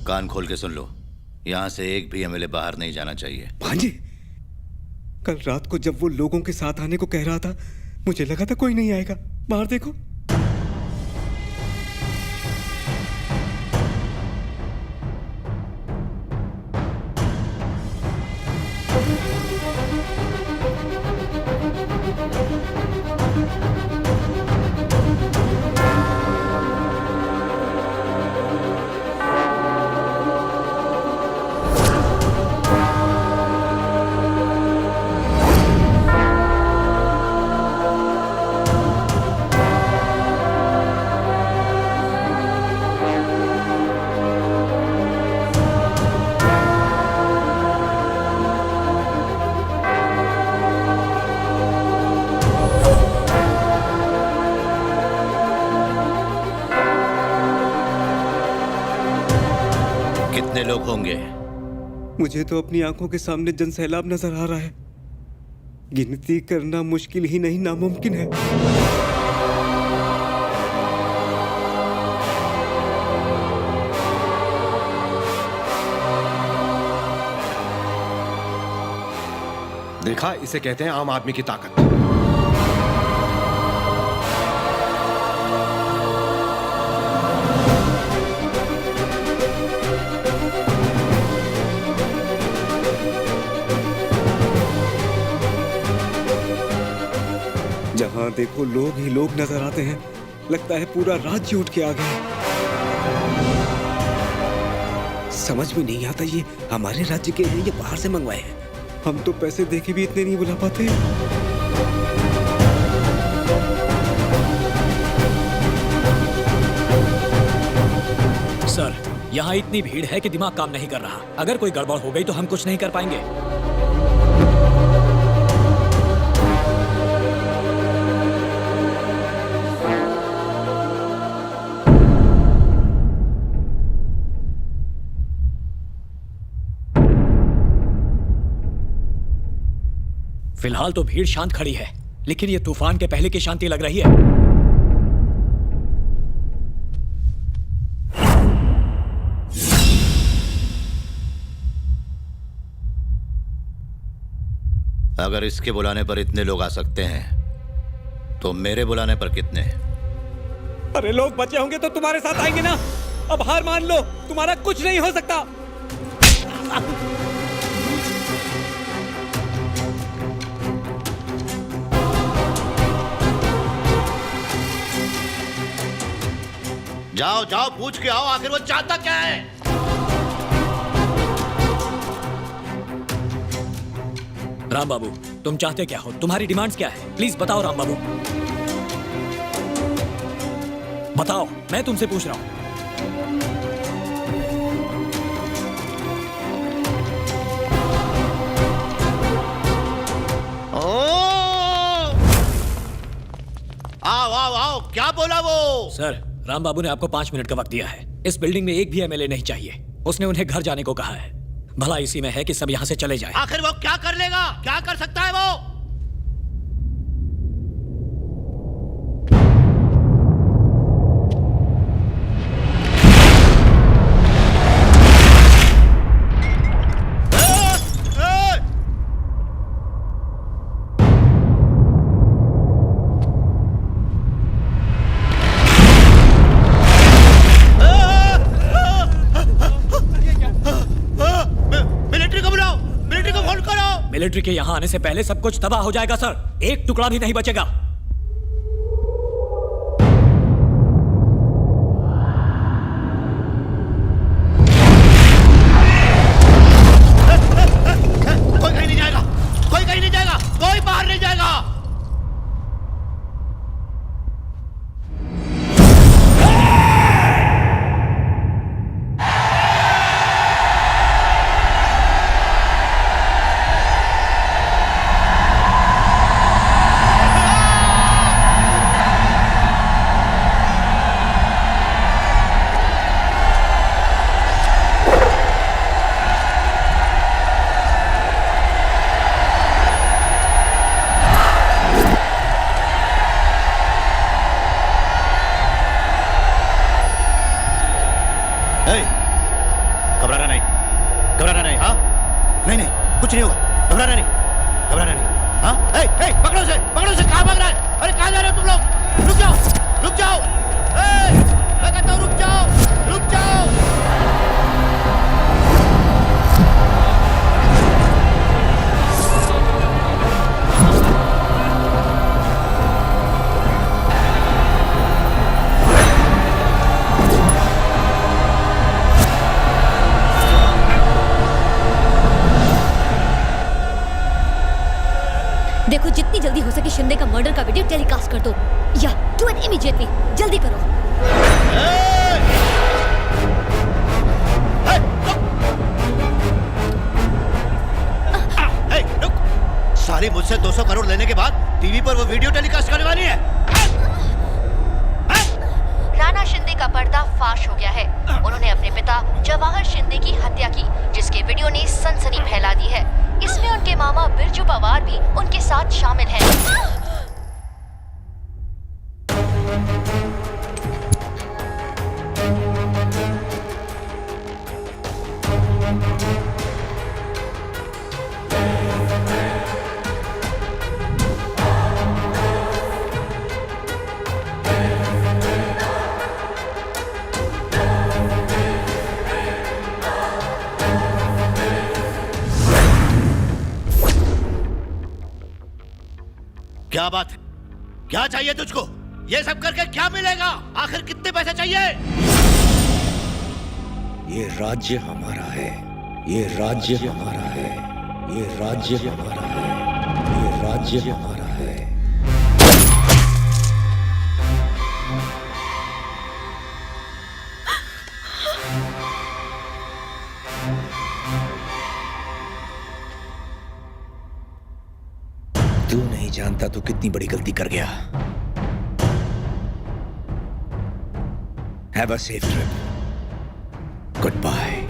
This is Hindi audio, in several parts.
कान खोल के सुन लो, यहाँ से एक भी एमएलए बाहर नहीं जाना चाहिए। भांजे, कल रात को जब वो लोगों के साथ आने को कह रहा था, मुझे लगा था कोई नहीं आएगा। बाहर देखो। कितने लोग होंगे? मुझे तो अपनी आंखों के सामने जनसैलाब नजर आ रहा है। गिनती करना मुश्किल ही नहीं, नामुमकिन है। देखा, इसे कहते हैं आम आदमी की ताकत। जहां देखो लोग ही लोग नजर आते हैं। लगता है पूरा राज्य उठ के आ गया। समझ में नहीं आता, ये हमारे राज्य के हैं या बाहर से मंगवाए हैं। हम तो पैसे देके भी इतने नहीं बुला पाते। सर, यहाँ इतनी भीड़ है कि दिमाग काम नहीं कर रहा। अगर कोई गड़बड़ हो गई तो हम कुछ नहीं कर पाएंगे। फिलहाल तो भीड़ शांत खड़ी है, लेकिन ये तूफान के पहले की शांति लग रही है। अगर इसके बुलाने पर इतने लोग आ सकते हैं तो मेरे बुलाने पर कितने? अरे लोग बचे होंगे तो तुम्हारे साथ आएंगे ना। अब हार मान लो, तुम्हारा कुछ नहीं हो सकता। जाओ जाओ, पूछ के आओ आखिर वो चाहता क्या है। राम बाबू, तुम चाहते क्या हो? तुम्हारी डिमांड्स क्या है? प्लीज बताओ राम बाबू, बताओ। मैं तुमसे पूछ रहा हूं। आओ आओ आओ, क्या बोला वो? सर, राम बाबू ने आपको 5 मिनट का वक्त दिया है। इस बिल्डिंग में एक भी एमएलए नहीं चाहिए। उसने उन्हें घर जाने को कहा है। भला इसी में है कि सब यहाँ से चले जाएं। आखिर वो क्या कर लेगा? क्या कर सकता है वो? मिलिट्री के यहाँ आने से पहले सब कुछ तबाह हो जाएगा सर। एक टुकड़ा भी नहीं बचेगा। कोई कहीं नहीं जाएगा, कोई कहीं नहीं जाएगा, कोई बाहर नहीं जाएगा। घबराना नहीं, घबराना नहीं। हाँ, नहीं नहीं, कुछ नहीं होगा, घबराना नहीं, घबराना नहीं। हाँ, पकड़ो से, कहाँ भाग रहा है? अरे कहाँ जा रहे हो तुम लोग? रुक जाओ, रुक जाओ, मैं कहता हूँ रुक जाओ, रुक जाओ। देखो, जितनी जल्दी हो सके शिंदे का मर्डर का वीडियो टेलीकास्ट कर दो, या डू इट इमीडिएटली, जल्दी करो। सारी मुझसे 200 करोड़ लेने के बाद टीवी पर वो वीडियो टेलीकास्ट करने वाली है। राणा शिंदे का पर्दा फाश हो गया है। उन्होंने अपने पिता जवाहर शिंदे की हत्या की, जिसके वीडियो ने सनसनी फैला दी है। इसमें उनके मामा बिरजू पवार भी उनके साथ शामिल हैं। क्या बात है? क्या चाहिए तुझको? ये सब करके क्या मिलेगा? आखिर कितने पैसे चाहिए? ये राज्य हमारा है, ये राज्य हमारा है, ये राज्य हमारा है, ये राज्य हमारा है। तू नहीं जानता तू कितनी बड़ी गलती कर गया। Have a safe trip. Goodbye.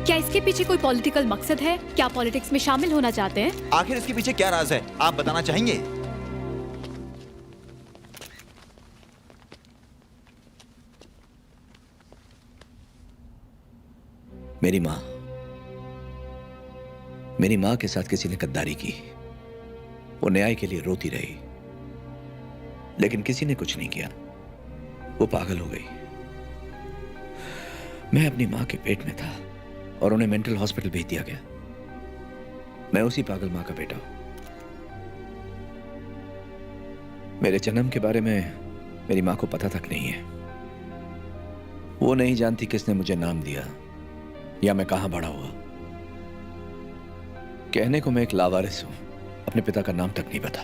क्या इसके पीछे कोई पॉलिटिकल मकसद है? क्या पॉलिटिक्स में शामिल होना चाहते हैं? आखिर इसके पीछे क्या राज है, आप बताना चाहेंगे? मेरी माँ के साथ किसी ने गद्दारी की। वो न्याय के लिए रोती रही, लेकिन किसी ने कुछ नहीं किया। वो पागल हो गई। मैं अपनी माँ के पेट में था और उन्हें मेंटल हॉस्पिटल भेज दिया गया। मैं उसी पागल माँ का बेटा हूं। मेरे जन्म के बारे में मेरी माँ को पता तक नहीं है। वो नहीं जानती किसने मुझे नाम दिया या मैं कहां बड़ा हुआ। कहने को मैं एक लावारिस हूं, अपने पिता का नाम तक नहीं पता।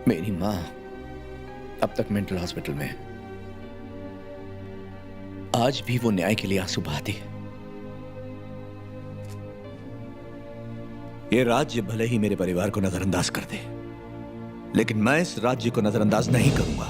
मेरी माँ अब तक मेंटल हॉस्पिटल में है। आज भी वो न्याय के लिए आंसू बहाती है। ये राज्य भले ही मेरे परिवार को नजरअंदाज कर दे, लेकिन मैं इस राज्य को नजरअंदाज नहीं करूंगा।